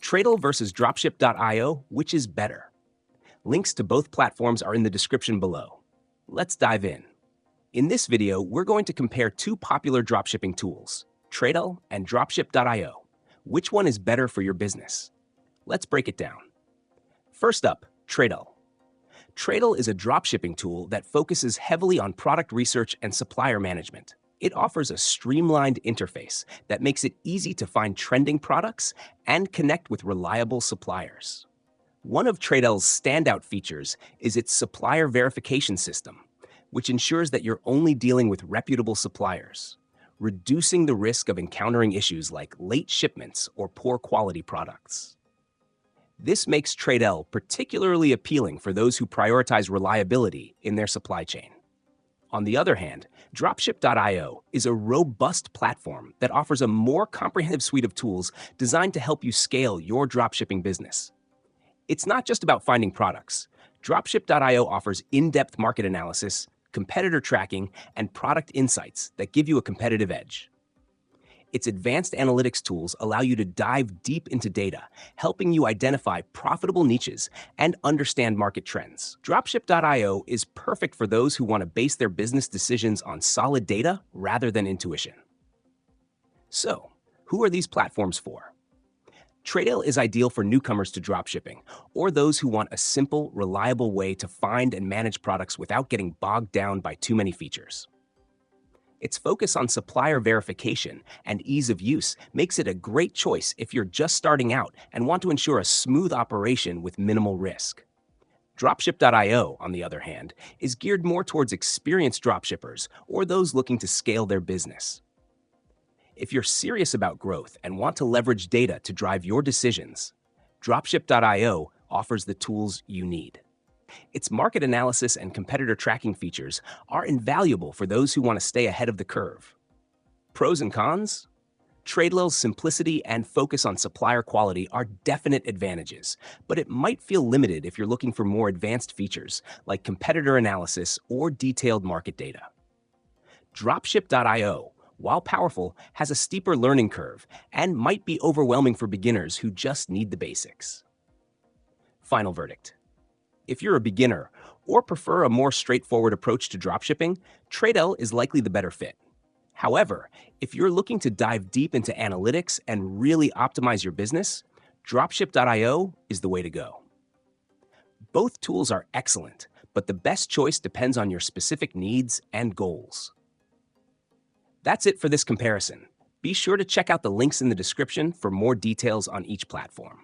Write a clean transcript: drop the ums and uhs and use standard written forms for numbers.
Tradelle versus Dropship.io, which is better? Links to both platforms are in the description below. Let's dive in. In this video, we're going to compare two popular dropshipping tools, Tradelle and Dropship.io. Which one is better for your business? Let's break it down. First up, Tradelle. Tradelle is a dropshipping tool that focuses heavily on product research and supplier management. It offers a streamlined interface that makes it easy to find trending products and connect with reliable suppliers. One of Tradelle's standout features is its supplier verification system, which ensures that you're only dealing with reputable suppliers, reducing the risk of encountering issues like late shipments or poor quality products. This makes Tradelle particularly appealing for those who prioritize reliability in their supply chain. On the other hand, Dropship.io is a robust platform that offers a more comprehensive suite of tools designed to help you scale your dropshipping business. It's not just about finding products. Dropship.io offers in-depth market analysis, competitor tracking, and product insights that give you a competitive edge. Its advanced analytics tools allow you to dive deep into data, helping you identify profitable niches and understand market trends. Dropship.io is perfect for those who want to base their business decisions on solid data rather than intuition. So, who are these platforms for? Tradelle is ideal for newcomers to dropshipping, or those who want a simple, reliable way to find and manage products without getting bogged down by too many features. Its focus on supplier verification and ease of use makes it a great choice if you're just starting out and want to ensure a smooth operation with minimal risk. Dropship.io, on the other hand, is geared more towards experienced dropshippers or those looking to scale their business. If you're serious about growth and want to leverage data to drive your decisions, Dropship.io offers the tools you need. Its market analysis and competitor tracking features are invaluable for those who want to stay ahead of the curve. Pros and cons? Tradelle's simplicity and focus on supplier quality are definite advantages, but it might feel limited if you're looking for more advanced features like competitor analysis or detailed market data. Dropship.io, while powerful, has a steeper learning curve and might be overwhelming for beginners who just need the basics. Final verdict. If you're a beginner or prefer a more straightforward approach to dropshipping, Tradelle is likely the better fit. However, if you're looking to dive deep into analytics and really optimize your business, Dropship.io is the way to go. Both tools are excellent, but the best choice depends on your specific needs and goals. That's it for this comparison. Be sure to check out the links in the description for more details on each platform.